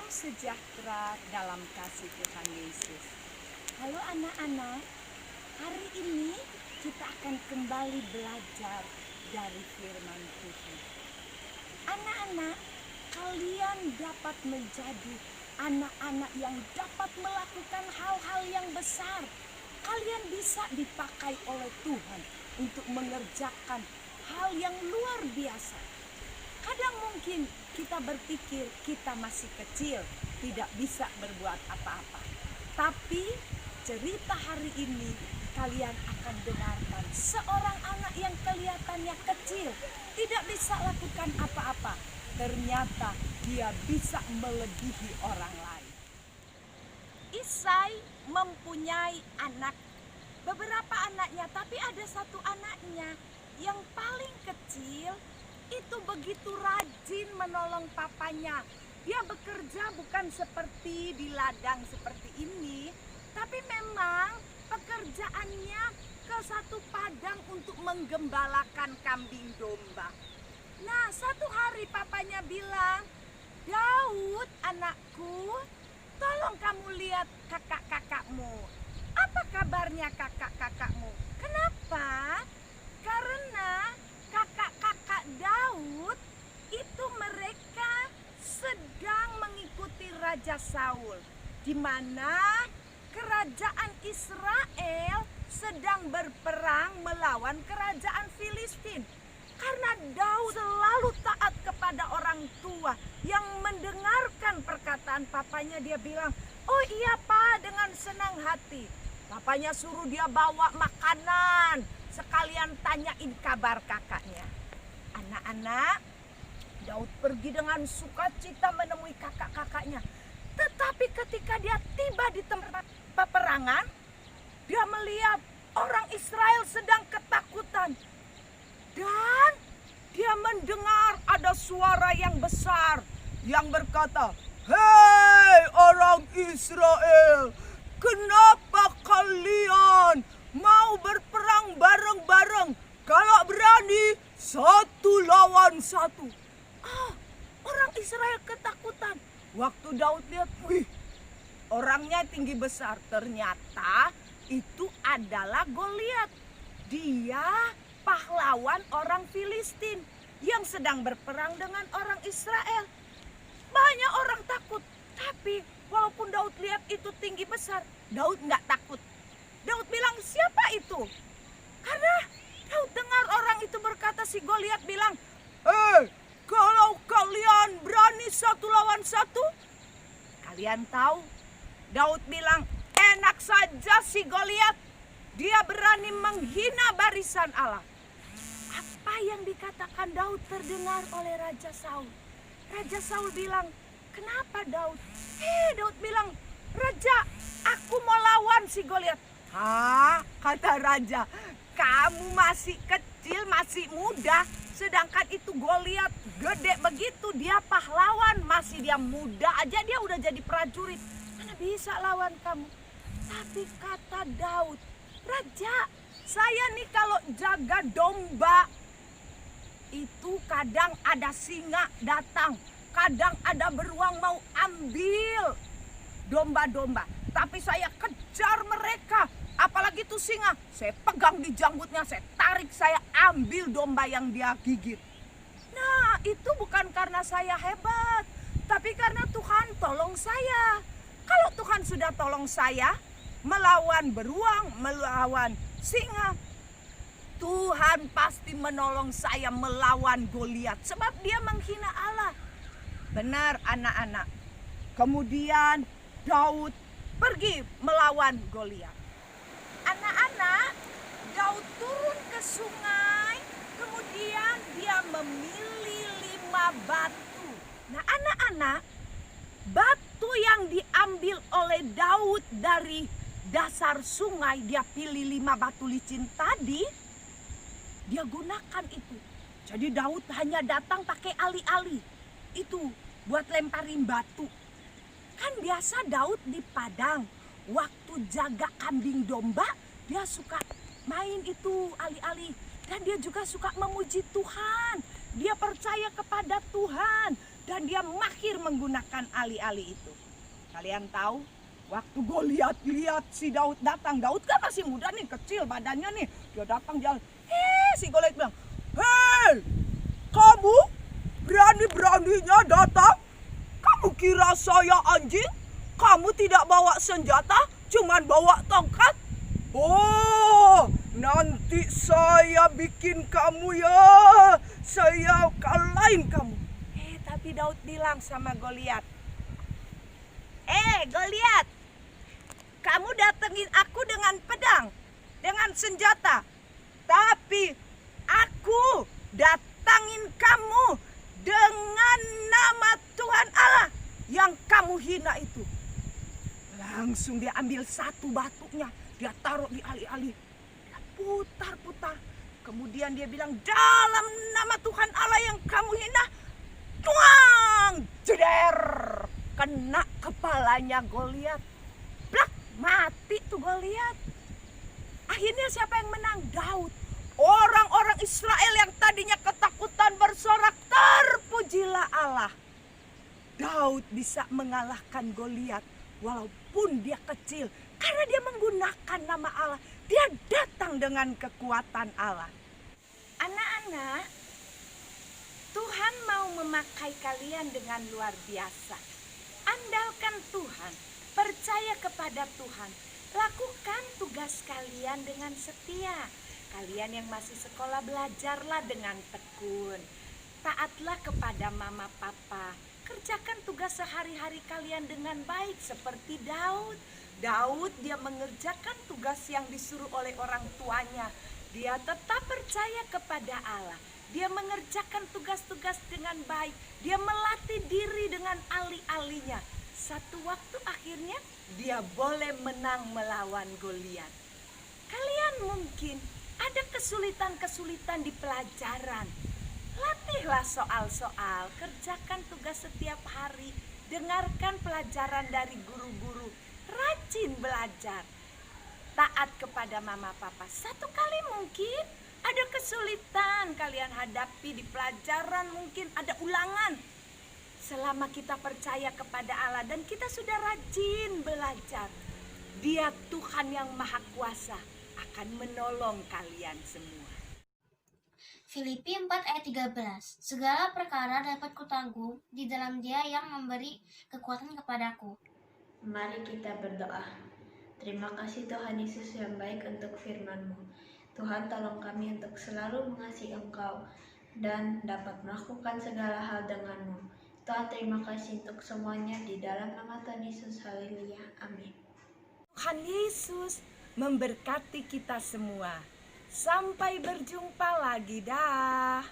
Salam sejahtera dalam kasih Tuhan Yesus. Halo anak-anak, hari ini kita akan kembali belajar dari firman Tuhan. Anak-anak, kalian dapat menjadi anak-anak yang dapat melakukan hal-hal yang besar. Kalian bisa dipakai oleh Tuhan untuk mengerjakan hal yang luar biasa. Kadang mungkin kita berpikir kita masih kecil, tidak bisa berbuat apa-apa. Tapi cerita hari ini kalian akan dengarkan seorang anak yang kelihatannya kecil, tidak bisa lakukan apa-apa. Ternyata dia bisa melebihi orang lain. Isai mempunyai anak, beberapa anaknya, tapi ada satu anaknya yang paling kecil. Itu begitu rajin menolong papanya. Dia bekerja bukan seperti di ladang seperti ini, tapi memang pekerjaannya ke satu padang untuk menggembalakan kambing domba. Nah, satu hari papanya bilang, "Daud, anakku, tolong kamu lihat kakak-kakakmu. Apa kabarnya kakak-kakakmu? Kenapa? Karena kakak-kakak Daud itu mereka sedang mengikuti Raja Saul, di mana kerajaan Israel sedang berperang melawan kerajaan Filistin. Karena Daud selalu taat kepada orang tua yang mendengarkan perkataan papanya, dia bilang, "Oh iya Pak," dengan senang hati. Papanya suruh dia bawa makanan, sekalian tanyain kabar kakaknya. Anak-anak, Daud pergi dengan sukacita menemui kakak-kakaknya. Tetapi ketika dia tiba di tempat peperangan, dia melihat orang Israel sedang ketakutan. Dan dia mendengar ada suara yang besar yang berkata, "Hei orang Israel, kenapa kalian mau berperang bareng-bareng? Kalau berani, satu lawan satu." Orang Israel ketakutan. Waktu Daud lihat, wih, orangnya tinggi besar. Ternyata itu adalah Goliat. Dia pahlawan orang Filistin yang sedang berperang dengan orang Israel. Banyak orang takut. Tapi walaupun Daud lihat itu tinggi besar, Daud nggak takut. Daud bilang, "Siapa itu?" Karena Daud dengar orang itu berkata, si Goliat bilang, "Kalau kalian berani satu lawan satu." Kalian tahu, Daud bilang, enak saja si Goliat. Dia berani menghina barisan Allah. Apa yang dikatakan Daud terdengar oleh Raja Saul. Raja Saul bilang, "Kenapa Daud?" Daud bilang, "Raja, aku mau lawan si Goliat." Kata raja, "Kamu masih kecil, masih muda. Sedangkan itu Goliat gede begitu, dia pahlawan, masih dia muda aja dia udah jadi prajurit. Mana bisa lawan kamu?" Tapi kata Daud, "Raja, saya nih kalau jaga domba, itu kadang ada singa datang, kadang ada beruang mau ambil domba-domba. Tapi saya kejar mereka, apalagi tuh singa, saya pegang di janggutnya, saya tarik, saya ambil domba yang dia gigit. Nah, itu bukan karena saya hebat, tapi karena Tuhan tolong saya. Kalau Tuhan sudah tolong saya melawan beruang, melawan singa, Tuhan pasti menolong saya melawan Goliat, sebab dia menghina Allah." Benar anak-anak. Kemudian Daud pergi melawan Goliat. Anak-anak, Daud turun ke sungai, kemudian dia memilih 5 batu. Nah anak-anak, batu yang diambil oleh Daud dari dasar sungai, dia pilih 5 batu licin tadi, dia gunakan itu. Jadi Daud hanya datang pakai ali-ali, itu buat lemparin batu. Kan biasa Daud di padang, waktu jaga kambing domba, dia suka main itu ali-ali. Dan dia juga suka memuji Tuhan. Dia percaya kepada Tuhan. Dan dia mahir menggunakan ali-ali itu. Kalian tahu, waktu Goliat lihat si Daud datang, Daud kan masih muda nih, kecil badannya nih. Dia datang jalan, si Goliat bilang, "Hei, kamu berani-beraninya datang? Kamu kira saya anjing? Kamu tidak bawa senjata, cuman bawa tongkat? Oh, nanti saya bikin kamu ya. Saya kalahin kamu." Tapi Daud bilang sama Goliat, Goliat, kamu datengin aku dengan pedang, dengan senjata. Tapi aku datangin kamu dengan nama Tuhan Allah yang kamu hina itu. Langsung dia ambil satu batunya, dia taruh di ali-ali, dia putar-putar. Kemudian dia bilang, dalam nama Tuhan Allah yang kamu hina, tuang, jeder, kena kepalanya Goliat. Plak, mati tuh Goliat. Akhirnya siapa yang menang? Daud. Orang-orang Israel yang tadinya ketakutan bersorak, terpujilah Allah. Daud bisa mengalahkan Goliat walaupun dia kecil, karena dia menggunakan nama Allah. Dia datang dengan kekuatan Allah. Anak-anak, Tuhan mau memakai kalian dengan luar biasa. Andalkan Tuhan, percaya kepada Tuhan, lakukan tugas kalian dengan setia. Kalian yang masih sekolah, belajarlah dengan tekun. Taatlah kepada mama papa. Kerjakan tugas sehari-hari kalian dengan baik seperti Daud. Daud dia mengerjakan tugas yang disuruh oleh orang tuanya. Dia tetap percaya kepada Allah. Dia mengerjakan tugas-tugas dengan baik. Dia melatih diri dengan ali-alinya. Satu waktu akhirnya dia boleh menang melawan Goliat. Kalian mungkin ada kesulitan-kesulitan di pelajaran. Latihlah soal-soal, kerjakan tugas setiap hari, dengarkan pelajaran dari guru-guru, rajin belajar, taat kepada mama papa. Satu kali mungkin ada kesulitan kalian hadapi di pelajaran, mungkin ada ulangan. Selama kita percaya kepada Allah dan kita sudah rajin belajar, Dia Tuhan yang Maha Kuasa akan menolong kalian semua. Filipi 4 ayat 13. Segala perkara dapat kutanggung di dalam Dia yang memberi kekuatan kepadaku. Mari kita berdoa. Terima kasih Tuhan Yesus yang baik untuk firman-Mu. Tuhan, tolong kami untuk selalu mengasihi Engkau dan dapat melakukan segala hal dengan-Mu. Tuhan, terima kasih untuk semuanya di dalam nama Tuhan Yesus. Haleluya. Amin. Tuhan Yesus memberkati kita semua. Sampai berjumpa lagi, dah.